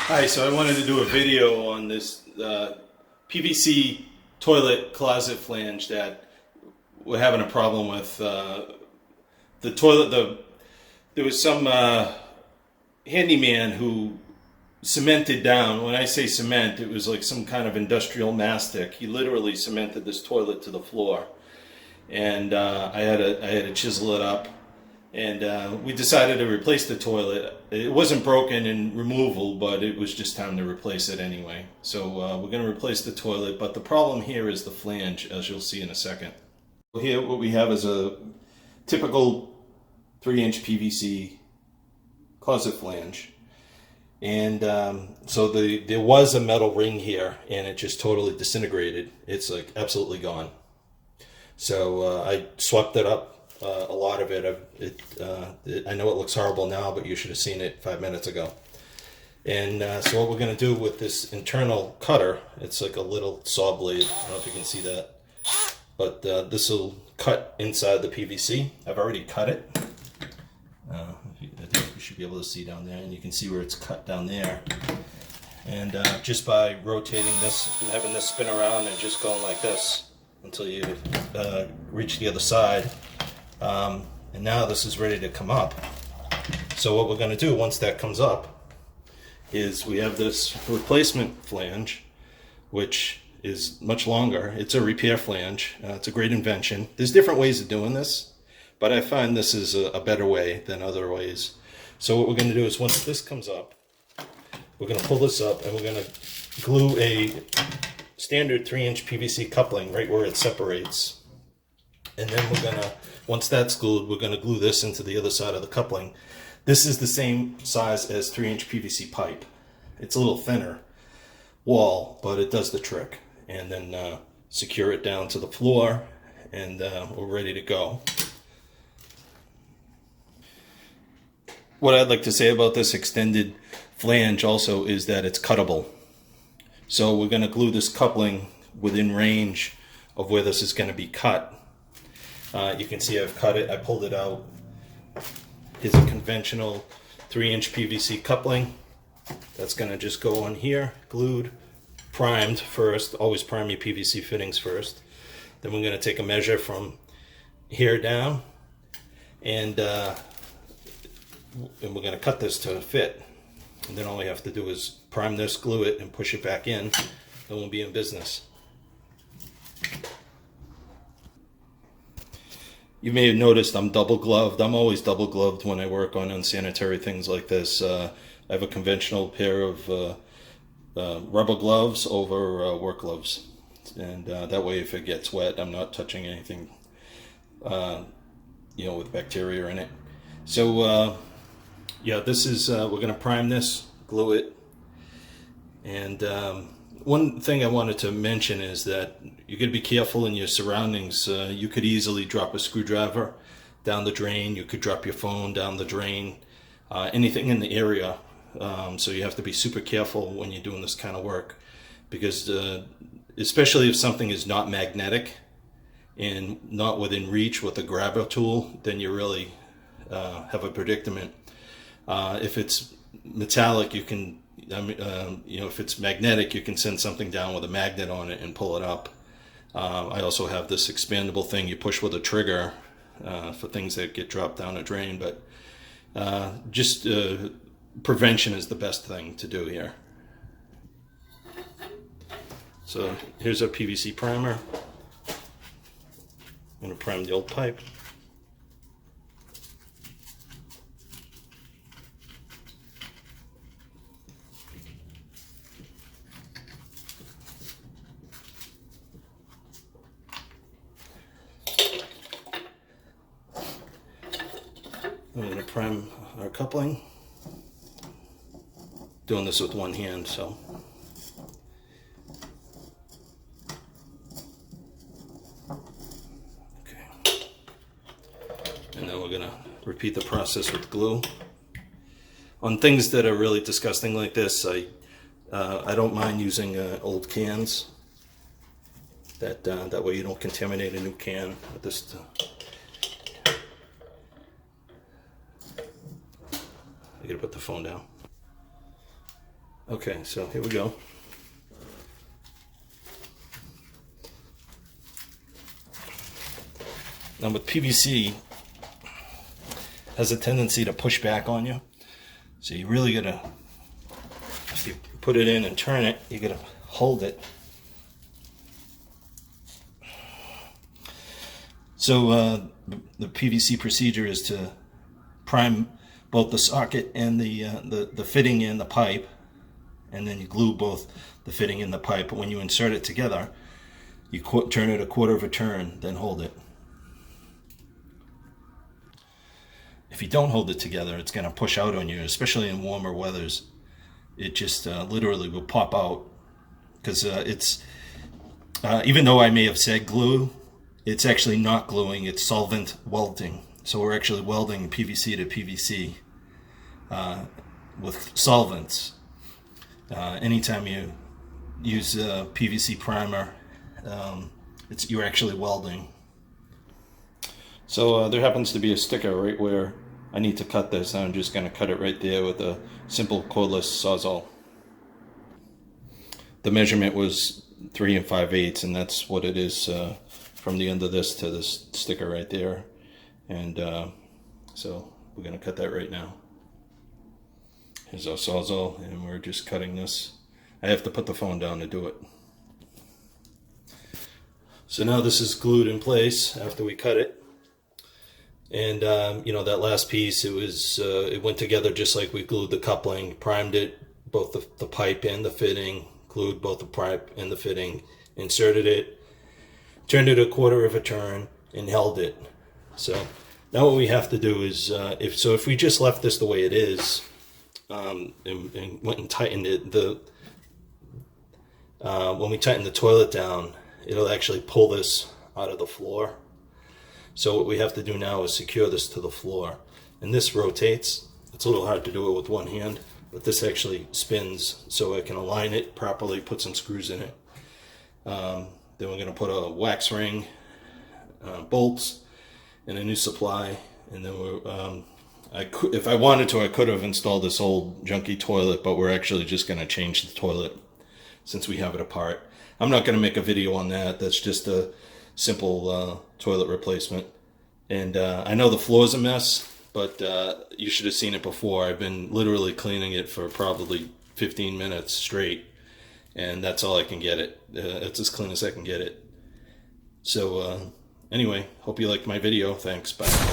Hi, so I wanted to do a video on this PVC toilet closet flange that we're having a problem with. The toilet, there was some handyman who cemented down. When I say cement, it was like some kind of industrial mastic. He literally cemented this toilet to the floor, and I had to chisel it up. And we decided to replace the toilet. It wasn't broken in removal, but it was just time to replace it anyway. So we're going to replace the toilet, but the problem here is the flange, as you'll see in a second. Here what we have is a typical 3-inch PVC closet flange. And so there was a metal ring here, and it just totally disintegrated. It's like absolutely gone. So I swept it up. A lot of it, I know it looks horrible now, but you should have seen it 5 minutes ago. And so what we're going to do with this internal cutter, it's like a little saw blade. I don't know if you can see that. But this will cut inside the PVC. I've already cut it. I think you should be able to see down there, and you can see where it's cut down there. And just by rotating this, having this spin around and just going like this until you reach the other side. And now this is ready to come up. So what we're going to do once that comes up is we have this replacement flange, which is much longer. It's a repair flange. It's a great invention. There's different ways of doing this, but I find this is a better way than other ways. So what we're going to do is once this comes up, we're going to pull this up and we're going to glue a standard 3-inch PVC coupling right where it separates. And then we're going to, once that's glued, we're going to glue this into the other side of the coupling. This is the same size as 3-inch PVC pipe. It's a little thinner wall, but it does the trick. And then secure it down to the floor, and we're ready to go. What I'd like to say about this extended flange also is that it's cuttable. So we're going to glue this coupling within range of where this is going to be cut. You can see I've cut it, I pulled it out. Here's a conventional 3-inch PVC coupling. That's going to just go on here, glued, primed first. Always prime your PVC fittings first. Then we're going to take a measure from here down, and we're going to cut this to fit. And then all we have to do is prime this, glue it, and push it back in. Then we'll be in business. You may have noticed I'm double gloved. I'm always double gloved when I work on unsanitary things like this. I have a conventional pair of rubber gloves over work gloves. And that way if it gets wet, I'm not touching anything with bacteria in it. So yeah, this is, we're going to prime this, glue it. And one thing I wanted to mention is that you got to be careful in your surroundings. You could easily drop a screwdriver down the drain. You could drop your phone down the drain. Anything in the area. So you have to be super careful when you're doing this kind of work, because especially if something is not magnetic and not within reach with a grabber tool, then you really have a predicament. If it's metallic, you can. If it's magnetic, you can send something down with a magnet on it and pull it up. I also have this expandable thing you push with a trigger for things that get dropped down a drain, but just prevention is the best thing to do here. So here's our PVC primer. I'm going to prime the old pipe. I'm going to prime our coupling. Doing this with one hand, so. Okay. And then we're going to repeat the process with glue. On things that are really disgusting like this, I don't mind using old cans. That way you don't contaminate a new can with this. I gotta put the phone down. Okay, so here we go. Now with PVC, has a tendency to push back on you. So you really gotta, if you put it in and turn it, you gotta hold it. So the PVC procedure is to prime both the socket and the fitting in the pipe, and then you glue both the fitting and the pipe. But when you insert it together, you turn it a quarter of a turn, then hold it. If you don't hold it together, it's going to push out on you, especially in warmer weathers. It just literally will pop out, because it's even though I may have said glue, it's actually not gluing, it's solvent welding. So we're actually welding PVC to PVC with solvents. Anytime you use PVC primer, you're actually welding. So there happens to be a sticker right where I need to cut this. I'm just going to cut it right there with a simple cordless Sawzall. The measurement was 3 5/8, and that's what it is from the end of this to this sticker right there. And so we're going to cut that right now. Here's our Sawzall, and we're just cutting this. I have to put the phone down to do it. So now this is glued in place after we cut it. And you know, that last piece, it went together just like we glued the coupling, primed it, both the pipe and the fitting, glued both the pipe and the fitting, inserted it, turned it a quarter of a turn, and held it. So now what we have to do is, if we just left this the way it is, and went and tightened it, when we tighten the toilet down, it'll actually pull this out of the floor. So what we have to do now is secure this to the floor. And this rotates. It's a little hard to do it with one hand, but this actually spins so I can align it properly, put some screws in it. Then we're going to put a wax ring, bolts, and a new supply. And then if I wanted to, I could have installed this old junky toilet, but we're actually just going to change the toilet since we have it apart. I'm not going to make a video on that. That's just a simple toilet replacement. And I know the floor's a mess, but you should have seen it before. I've been literally cleaning it for probably 15 minutes straight, and that's all I can get it. It's as clean as I can get it. So anyway, hope you liked my video. Thanks. Bye.